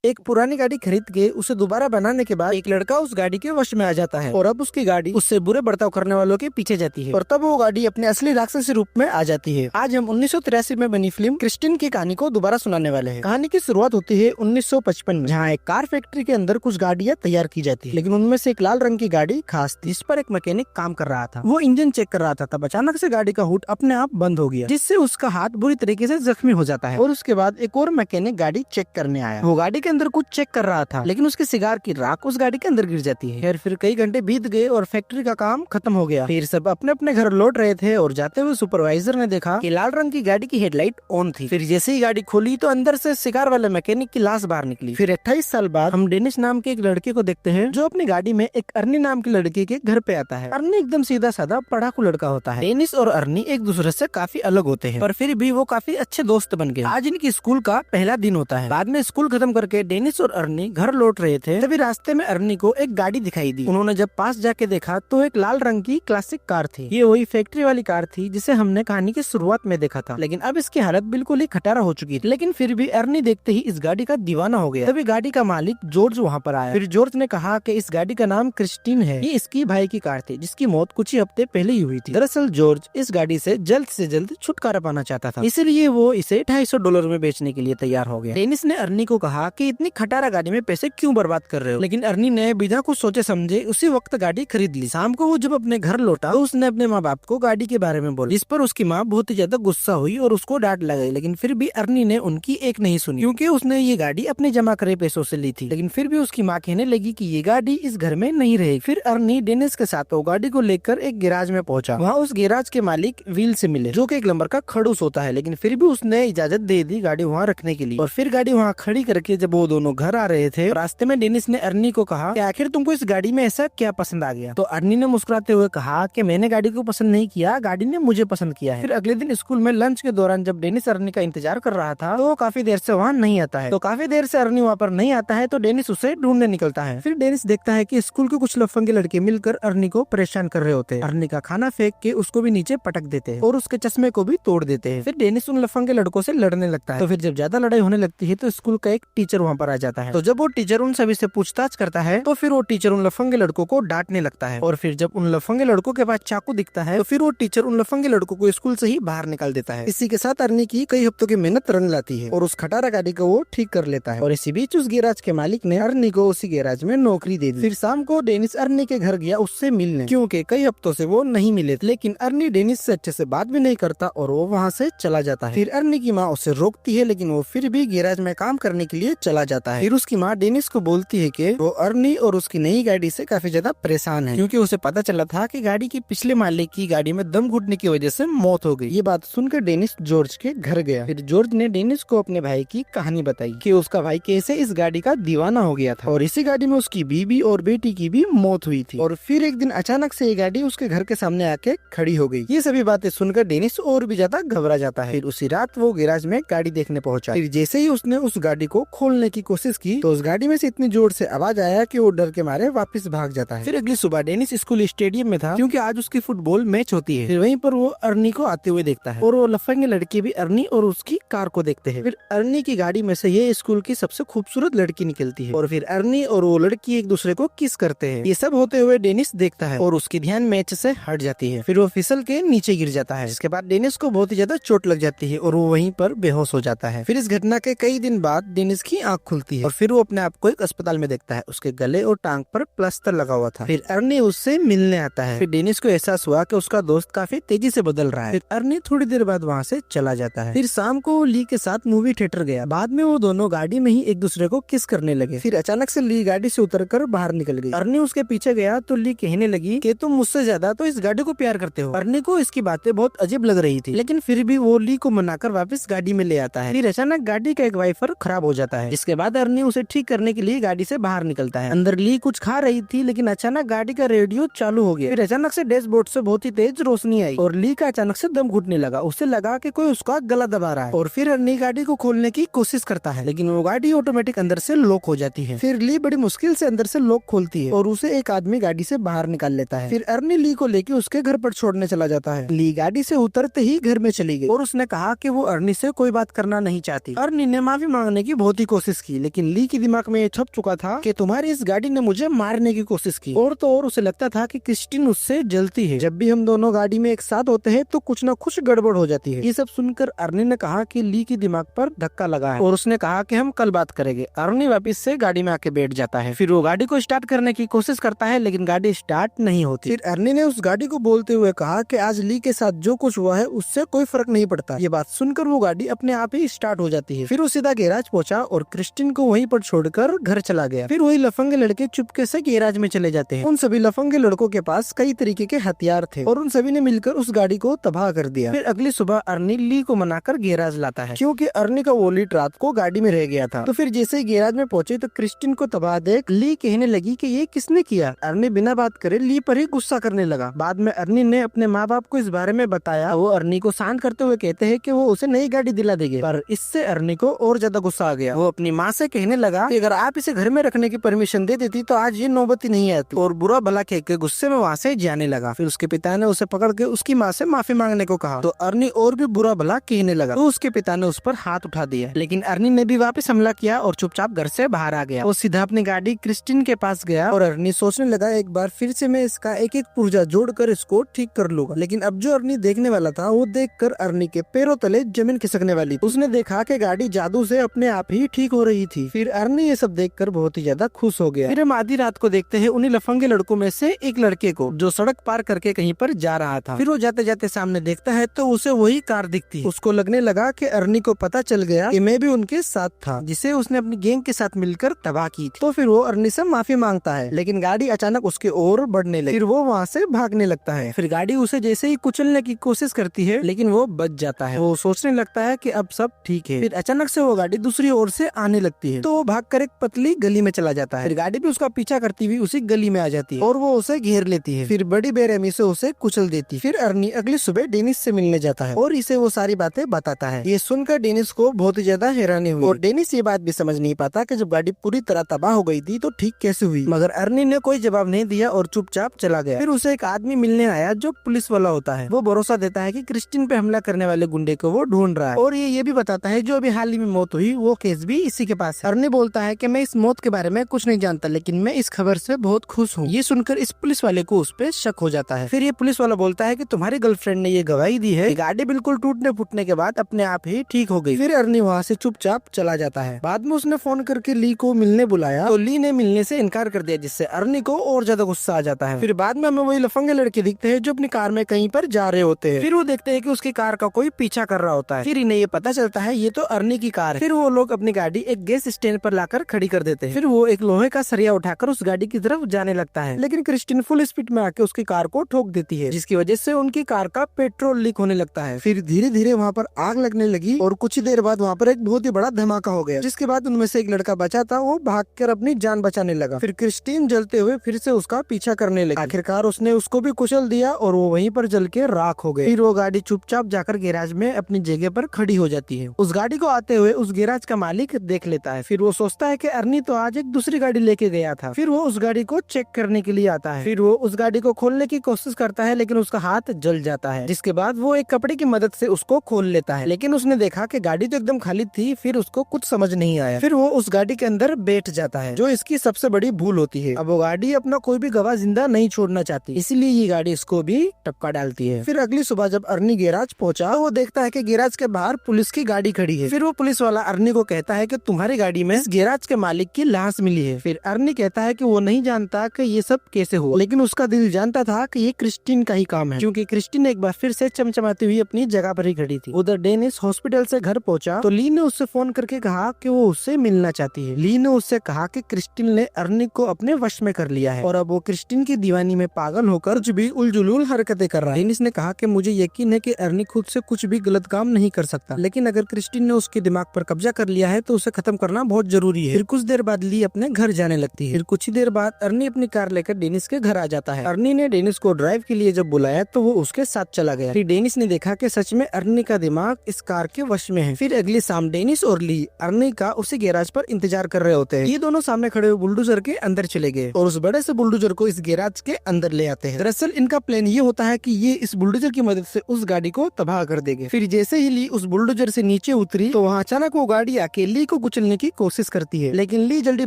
एक पुरानी गाड़ी खरीद के उसे दोबारा बनाने के बाद एक लड़का उस गाड़ी के वश में आ जाता है और अब उसकी गाड़ी उससे बुरे बर्ताव करने वालों के पीछे जाती है और तब वो गाड़ी अपने असली राक्षसी रूप में आ जाती है। आज हम 1983 में बनी फिल्म क्रिस्टीन की कहानी को दोबारा सुनाने वाले हैं। कहानी की शुरुआत होती है 1955 में, जहाँ एक कार फैक्ट्री के अंदर कुछ गाड़ियाँ तैयार की जाती है, लेकिन उनमें से एक लाल रंग की गाड़ी खास थी, जिस पर एक मैकेनिक काम कर रहा था। वो इंजन चेक कर रहा था, तब अचानक से गाड़ी का हुड अपने आप बंद हो गया, जिससे उसका हाथ बुरी तरीके से जख्मी हो जाता है। और उसके बाद एक और मैकेनिक गाड़ी चेक करने आया। वो गाड़ी के अंदर कुछ चेक कर रहा था, लेकिन उसके सिगार की राख उस गाड़ी के अंदर गिर जाती है। फिर कई घंटे बीत गए और फैक्ट्री का काम खत्म हो गया। फिर सब अपने अपने घर लौट रहे थे और जाते हुए सुपरवाइजर ने देखा कि लाल रंग की गाड़ी की हेडलाइट ऑन थी। फिर जैसे ही गाड़ी खोली तो अंदर से सिगार वाले मैकेनिक की लाश बाहर निकली। फिर 28 साल बाद हम डेनिस नाम के एक लड़के को देखते हैं, जो अपनी गाड़ी में एक अर्नी नाम की लड़की के घर पे आता है। अर्नी एकदम सीधा साधा पढ़ाकू लड़का होता है। डेनिस और अर्नी एक दूसरे से काफी अलग होते हैं, पर फिर भी वो काफी अच्छे दोस्त बन गए। आज इनकी स्कूल का पहला दिन होता है। बाद में स्कूल खत्म करके डेनिस और अर्नी घर लौट रहे थे, तभी रास्ते में अर्नी को एक गाड़ी दिखाई दी। उन्होंने जब पास जाके देखा तो एक लाल रंग की क्लासिक कार थी। ये वही फैक्ट्री वाली कार थी जिसे हमने कहानी की शुरुआत में देखा था, लेकिन अब इसकी हालत बिल्कुल ही खटारा हो चुकी थी। लेकिन फिर भी अर्नी देखते ही इस गाड़ी का दीवाना हो गया। तभी गाड़ी का मालिक जॉर्ज वहाँ पर आया। फिर जॉर्ज ने कहा कि इस गाड़ी का नाम क्रिस्टीन है, ये इसकी भाई की कार थी जिसकी मौत कुछ ही हफ्ते पहले ही हुई थी। दरअसल जॉर्ज इस गाड़ी से जल्द छुटकारा पाना चाहता था, इसलिए वो इसे $250 में बेचने के लिए तैयार हो गया। डेनिस ने अर्नी को कहा कि इतनी खटारा गाड़ी में पैसे क्यों बर्बाद कर रहे हो, लेकिन अर्नी ने बिना कुछ सोचे समझे उसी वक्त गाड़ी खरीद ली। शाम को वो जब अपने घर लौटा तो उसने अपने माँ बाप को गाड़ी के बारे में बोला, जिस पर उसकी माँ बहुत ही ज्यादा गुस्सा हुई और उसको डांट लगाई। लेकिन फिर भी अर्नी ने उनकी एक नहीं सुनी, क्योंकि उसने ये गाड़ी अपने जमा करे पैसों से ली थी। लेकिन फिर भी उसकी माँ कहने लगी कि ये गाड़ी इस घर में नहीं रहेगी। फिर अर्नी डेनिस के साथ वो गाड़ी को लेकर एक गैराज में पहुंचा। वहाँ उस गैराज के मालिक व्हील से मिले, जो कि एक नंबर का खड़ूस होता है, लेकिन फिर भी उसने इजाजत दे दी गाड़ी वहाँ रखने के लिए। और फिर गाड़ी वहाँ खड़ी करके जब वो दोनों घर आ रहे थे, रास्ते में डेनिस ने अर्नी को कहा कि आखिर तुमको इस गाड़ी में ऐसा क्या पसंद आ गया। तो अर्नी ने मुस्कुराते हुए कहा कि मैंने गाड़ी को पसंद नहीं किया, गाड़ी ने मुझे पसंद किया है। फिर अगले दिन स्कूल में लंच के दौरान जब डेनिस अर्नी का इंतजार कर रहा था, तो वो काफी देर से वहाँ नहीं आता है। तो काफी देर से अर्नी वहाँ पर नहीं आता है, तो डेनिस उसे ढूंढने निकलता है। फिर डेनिस देखता है कि स्कूल के कुछ लफंगे लड़के मिलकर अर्नी को परेशान कर रहे होते हैं। अर्नी का खाना फेंक के उसको भी नीचे पटक देते हैं और उसके चश्मे को भी तोड़ देते हैं। फिर डेनिस उन लफंगे लड़कों से लड़ने लगता है। तो फिर जब ज्यादा लड़ाई होने लगती है तो स्कूल का एक टीचर वहाँ पर आ जाता है। तो जब वो टीचर उन सभी से पूछताछ करता है, तो फिर वो टीचर उन लफंगे लड़कों को डांटने लगता है। और फिर जब उन लफंगे लड़कों के पास चाकू दिखता है, तो फिर वो टीचर उन लफंगे लड़कों को स्कूल से ही बाहर निकाल देता है। इसी के साथ अर्नी की कई हफ्तों की मेहनत रंग लाती है और उस खटारा गाड़ी को वो ठीक कर लेता है। और इसी बीच उस गैराज के मालिक ने अर्नी को उसी गैराज में नौकरी दे दी। फिर शाम को डेनिस अर्नी के घर गया उससे मिलने, क्योंकि कई हफ्तों से वो नहीं मिले थे। लेकिन अर्नी डेनिस से अच्छे से बात भी नहीं करता और वो वहाँ से चला जाता है। फिर अर्नी की माँ उसे रोकती है, लेकिन वो फिर भी गैराज में काम करने के लिए चला जाता है। फिर उसकी माँ डेनिस को बोलती है कि वो अर्नी और उसकी नई गाड़ी से काफी ज्यादा परेशान है, क्योंकि उसे पता चला था कि गाड़ी की पिछले मालिक की गाड़ी में दम घुटने की वजह से मौत हो गई। ये बात सुनकर डेनिस जॉर्ज के घर गया। फिर जॉर्ज ने डेनिस को अपने भाई की कहानी बताई कि उसका भाई कैसे इस गाड़ी का दीवाना हो गया था और इसी गाड़ी में उसकी बीबी और बेटी की भी मौत हुई थी। और फिर एक दिन अचानक से ये गाड़ी उसके घर के सामने आके खड़ी हो गई। ये सभी बातें सुनकर डेनिस और भी ज्यादा घबरा जाता है। फिर उसी रात वो गैराज में गाड़ी देखने पहुंचा। फिर जैसे ही उसने उस गाड़ी को खोलने की कोशिश की, तो उस गाड़ी में से इतनी जोर से आवाज आया कि वो डर के मारे वापस भाग जाता है। फिर अगली सुबह डेनिस स्कूल स्टेडियम में था, क्योंकि आज उसकी फुटबॉल मैच होती है। फिर वहीं पर वो अर्नी को आते हुए देखता है और वो लफंगे लड़के भी अर्नी और उसकी कार को देखते हैं। फिर अर्नी की गाड़ी में से ये स्कूल की सबसे खूबसूरत लड़की निकलती है और फिर अर्नी और वो लड़की एक दूसरे को किस करते हैं। ये सब होते हुए डेनिस देखता है और उसकी ध्यान मैच से हट जाती है। फिर वो फिसल के नीचे गिर जाता है, जिसके बाद डेनिस को बहुत ही ज्यादा चोट लग जाती है और वो वहीं पर बेहोश हो जाता है। फिर इस घटना के कई दिन बाद डेनिस की आंख खुलती है और फिर वो अपने आप को एक अस्पताल में देखता है। उसके गले और टांग पर प्लास्टर लगा हुआ था। फिर अर्नी उससे मिलने आता है। फिर डेनिस को एहसास हुआ कि उसका दोस्त काफी तेजी से बदल रहा है। फिर अर्नी थोड़ी देर बाद वहाँ से चला जाता है। फिर शाम को ली के साथ मूवी थिएटर गया। बाद में वो दोनों गाड़ी में ही एक दूसरे को किस करने लगे। फिर अचानक से ली गाड़ी से उतरकर बाहर निकल गई। अर्नी उसके पीछे गया तो ली कहने लगी कि तुम मुझसे ज्यादा तो इस गाड़ी को प्यार करते हो। अर्नी को इसकी बातें बहुत अजीब लग रही थी, लेकिन फिर भी वो ली को मनाकर वापस गाड़ी में ले आता है। फिर अचानक गाड़ी का एक वाइपर खराब हो जाता है, जिसके बाद अर्नी उसे ठीक करने के लिए गाड़ी से बाहर निकलता है। अंदर ली कुछ खा रही थी, लेकिन अचानक गाड़ी का रेडियो चालू हो गया। फिर अचानक से डैशबोर्ड से बहुत ही तेज रोशनी आई और ली का अचानक से दम घुटने लगा। उसे लगा कि कोई उसका गला दबा रहा है और फिर अर्नी गाड़ी को खोलने की कोशिश करता है, लेकिन वो गाड़ी ऑटोमेटिक अंदर से लॉक हो जाती है। फिर ली बड़ी मुश्किल से अंदर से लॉक खोलती है और उसे एक आदमी गाड़ी से बाहर निकाल लेता है। फिर अर्नी ली को लेके उसके घर पर छोड़ने चला जाता है। ली गाड़ी से उतरते ही घर में चली गई और उसने कहा कि वो अर्नी से कोई बात करना नहीं चाहती। अर्नी ने माफी मांगने की बहुत ही कोशिश कोशिश की, लेकिन ली के दिमाग में ये छप चुका था कि तुम्हारी इस गाड़ी ने मुझे मारने की कोशिश की। और तो और उसे लगता था कि क्रिस्टीन उससे जलती है। जब भी हम दोनों गाड़ी में एक साथ होते हैं तो कुछ न कुछ गड़बड़ हो जाती है। ये सब सुनकर अर्नी ने कहा कि ली के दिमाग पर धक्का लगा है और उसने कहा कि हम कल बात करेंगे। अर्नी वापस से गाड़ी में आके बैठ जाता है। फिर वो गाड़ी को स्टार्ट करने की कोशिश करता है, लेकिन गाड़ी स्टार्ट नहीं होती। फिर अर्नी ने उस गाड़ी को बोलते हुए कहा कि आज ली के साथ जो कुछ हुआ है उससे कोई फर्क नहीं पड़ता। ये बात सुनकर वो गाड़ी अपने आप ही स्टार्ट हो जाती है। फिर वो सीधा गैराज पहुंचा और क्रिस्टीन को वहीं पर छोड़कर घर चला गया। फिर वही लफंगे लड़के चुपके से गैराज में चले जाते हैं। उन सभी लफंगे लड़कों के पास कई तरीके के हथियार थे और उन सभी ने मिलकर उस गाड़ी को तबाह कर दिया। फिर अगली सुबह अर्नी ली को मनाकर गैराज लाता है, क्योंकि अर्नी का वॉलेट रात को गाड़ी में रह गया था। तो फिर जैसे ही गैराज में पहुंचे तो क्रिस्टीन को तबाह देख ली कहने लगी कि ये किसने किया। अर्नी बिना बात करे ली पर ही गुस्सा करने लगा। बाद में अर्नी ने अपने माँ बाप को इस बारे में बताया। वो अर्नी को शांत करते हुए कहते हैं कि वो उसे नई गाड़ी दिला देंगे, पर इससे अर्नी को और ज्यादा गुस्सा आ गया। वो अपनी माँ से कहने लगा कि अगर आप इसे घर में रखने की परमिशन दे देती तो आज ये नौबत ही नहीं आती, और बुरा भला कह के गुस्से में वहाँ से जाने लगा। फिर उसके पिता ने उसे पकड़ के उसकी माँ से माफी मांगने को कहा, तो अर्नी और भी बुरा भला कहने लगा। तो उसके पिता ने उस पर हाथ उठा दिया, लेकिन अर्नी ने भी वापस हमला किया और चुपचाप घर से बाहर आ गया। वो सीधा अपनी गाड़ी क्रिस्टीन के पास गया और अर्नी सोचने लगा एक बार फिर से मैं इसका एक एक पुर्जा जोड़कर इसको ठीक कर लूंगा। लेकिन अब जो अर्नी देखने वाला था वो देखकर अर्नी के पैरों तले जमीन खिसकने वाली थी। उसने देखा कि गाड़ी जादू से अपने आप ही ठीक हो रही थी। फिर अर्नी ये सब देखकर बहुत ही ज्यादा खुश हो गया। फिर हम आधी रात को देखते हैं उन्हीं लफंगे लड़कों में से एक लड़के को, जो सड़क पार करके कहीं पर जा रहा था। फिर वो जाते जाते सामने देखता है तो उसे वही कार दिखती है। उसको लगने लगा कि अर्नी को पता चल गया कि मैं भी उनके साथ था, जिसे उसने अपनी गैंग के साथ मिलकर तबाह की थी। तो फिर वो अर्नी से माफी मांगता है, लेकिन गाड़ी अचानक उसके ओर बढ़ने लगी। फिर वो वहाँ से भागने लगता है। फिर गाड़ी उसे जैसे ही कुचलने की कोशिश करती है, लेकिन वो बच जाता है। वो सोचने लगता है कि अब सब ठीक है। फिर अचानक से वो गाड़ी दूसरी ओर से आने लगती है, तो वो भागकर एक पतली गली में चला जाता है। फिर गाड़ी भी उसका पीछा करती हुई उसी गली में आ जाती है और वो उसे घेर लेती है। फिर बड़ी बेरहमी से उसे कुचल देती। फिर अर्नी अगली सुबह डेनिस से मिलने जाता है और इसे वो सारी बातें बताता है। ये सुनकर डेनिस को बहुत ही ज्यादा हैरानी हुई और डेनिस ये बात भी समझ नहीं पाता कि जब गाड़ी पूरी तरह तबाह हो गई थी तो ठीक कैसे हुई। मगर अर्नी ने कोई जवाब नहीं दिया और चुपचाप चला गया। फिर उसे एक आदमी मिलने आया जो पुलिस वाला होता है। वो भरोसा देता है कि क्रिस्टीन पे हमला करने वाले गुंडे को वो ढूंढ रहा है, और ये भी बताता है जो अभी हाल ही में मौत हुई वो केस भी इसी के पास है। अर्नी बोलता है कि मैं इस मौत के बारे में कुछ नहीं जानता, लेकिन मैं इस खबर से बहुत खुश हूँ। ये सुनकर इस पुलिस वाले को उस पे शक हो जाता है। फिर ये पुलिस वाला बोलता है कि तुम्हारी गर्लफ्रेंड ने ये गवाही दी है कि गाड़ी बिल्कुल टूटने फूटने के बाद अपने आप ही ठीक हो गई। फिर अर्नी वहाँ से चुपचाप चला जाता है। बाद में उसने फोन करके ली को मिलने बुलाया, तो ली ने मिलने से इनकार कर दिया, जिससे अर्नी को और ज्यादा गुस्सा आ जाता है। फिर बाद में हमें वही लफंगे लड़के दिखते हैं जो अपनी कार में कहीं पर जा रहे होते हैं। फिर वो देखते हैं कि उसकी कार का कोई पीछा कर रहा होता है। फिर इन्हें ये पता चलता है ये तो अर्नी की कार है। फिर वो लोग अपनी गाड़ी एक गैस स्टैंड पर लाकर खड़ी कर देते हैं। फिर वो एक लोहे का सरिया उठाकर उस गाड़ी की तरफ जाने लगता है, लेकिन क्रिस्टीन फुल स्पीड में आके उसकी कार को ठोक देती है, जिसकी वजह से उनकी कार का पेट्रोल लीक होने लगता है। फिर धीरे धीरे वहाँ पर आग लगने लगी और कुछ ही देर बाद वहाँ पर एक बहुत ही बड़ा धमाका हो गया, जिसके बाद उनमें से एक लड़का बचा था वो भागकर अपनी जान बचाने लगा। फिर क्रिस्टीन जलते हुए फिर से उसका पीछा करने लगी। आखिरकार उसने उसको भी कुचल दिया और वो वहीं पर जल के राख हो गए। फिर वो गाड़ी चुपचाप जाकर गैराज में अपनी जगह पर खड़ी हो जाती है। उस गाड़ी को आते हुए उस गैराज का मालिक देख लेता है। फिर वो सोचता है कि अर्नी तो आज एक दूसरी गाड़ी लेके गया था। फिर वो उस गाड़ी को चेक करने के लिए आता है। फिर वो उस गाड़ी को खोलने की कोशिश करता है, लेकिन उसका हाथ जल जाता है, जिसके बाद वो एक कपड़े की मदद से उसको खोल लेता है। लेकिन उसने देखा कि गाड़ी तो एकदम खाली थी। फिर उसको कुछ समझ नहीं आया। फिर वो उस गाड़ी के अंदर बैठ जाता है, जो इसकी सबसे बड़ी भूल होती है। अब वो गाड़ी अपना कोई भी गवाह जिंदा नहीं छोड़ना चाहती, इसीलिए ये गाड़ी इसको भी टपका डालती है। फिर अगली सुबह जब अर्नी गैराज पहुंचा, वो देखता है कि गैराज के बाहर पुलिस की गाड़ी खड़ी है। फिर वो पुलिस वाला अर्नी को कहता है कि तुम्हारी गाड़ी में इस गैराज के मालिक की लाश मिली है। फिर अर्नी कहता है कि वो नहीं जानता कि ये सब कैसे हुआ, लेकिन उसका दिल जानता था कि ये क्रिस्टीन का ही काम है, क्योंकि क्रिस्टीन एक बार फिर से चमचमाती हुई अपनी जगह पर ही खड़ी थी। उधर डेनिस हॉस्पिटल से घर पहुंचा तो ली ने उससे फोन करके कहा कि वो उससे मिलना चाहती है। ली ने उससे कहा कि क्रिस्टीन ने अर्नी को अपने वश में कर लिया है और अब वो क्रिस्टीन की दीवानी में पागल होकर कुछ भी उलझुल हरकतें कर रहा है। डेनिस ने कहा कि मुझे यकीन है कि अर्नी खुद से कुछ भी गलत काम नहीं कर सकता, लेकिन अगर क्रिस्टीन ने उसके दिमाग पर कब्जा कर लिया है तो उसे खत्म करना बहुत जरूरी है। फिर कुछ देर बाद ली अपने घर जाने लगती है। फिर कुछ ही देर बाद अर्नी अपनी कार लेकर डेनिस के घर आ जाता है। अर्नी ने डेनिस को ड्राइव के लिए जब बुलाया तो वो उसके साथ चला गया। फिर डेनिस ने देखा कि सच में अर्नी का दिमाग इस कार के वश में है। फिर अगली शाम डेनिस और ली अर्नी का उसी गैराज पर इंतजार कर रहे होते हैं। ये दोनों सामने खड़े हुए बुलडोजर के अंदर चले गए और उस बड़े से बुलडोजर को इस गैराज के अंदर ले आते हैं। दरअसल इनका प्लान ये होता है कि ये इस बुलडोजर की मदद से उस गाड़ी को तबाह कर देंगे। फिर जैसे ही ली उस बुलडोजर से नीचे उतरी तो वहाँ अचानक वो गाड़ी आके ली को कुचलने की कोशिश करती है, लेकिन ली जल्दी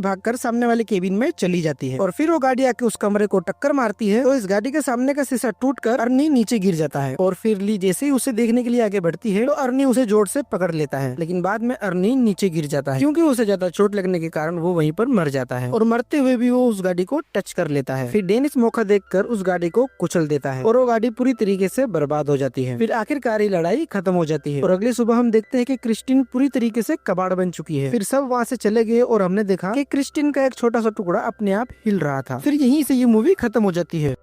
भागकर सामने वाले केबिन में चली जाती है और फिर वो गाड़ी आके उस कमरे को टक्कर मारती है। तो इस गाड़ी के सामने का शीशा टूटकर अर्नी नीचे गिर जाता है और फिर ली जैसे ही उसे देखने के लिए आगे बढ़ती है तो अर्नी उसे जोर से पकड़ लेता है, लेकिन बाद में अर्नी नीचे गिर जाता है क्योंकि उसे ज्यादा चोट लगने के कारण वो वहीं पर मर जाता है और मरते हुए भी वो उस गाड़ी को टच कर लेता है। फिर डेनिस मौका देखकर उस गाड़ी को कुचल देता है और वो गाड़ी पूरी तरीके से बर्बाद हो जाती है। फिर आखिरकार ये लड़ाई खत्म हो जाती है और अगली सुबह हम देखते हैं कि क्रिस्टीन पूरी तरीके से कबाड़ बन चुकी है। फिर सब वहाँ से चले गए और हमने देखा कि क्रिस्टीन का एक छोटा सा टुकड़ा अपने आप हिल रहा था। फिर यहीं से ये मूवी खत्म हो जाती है।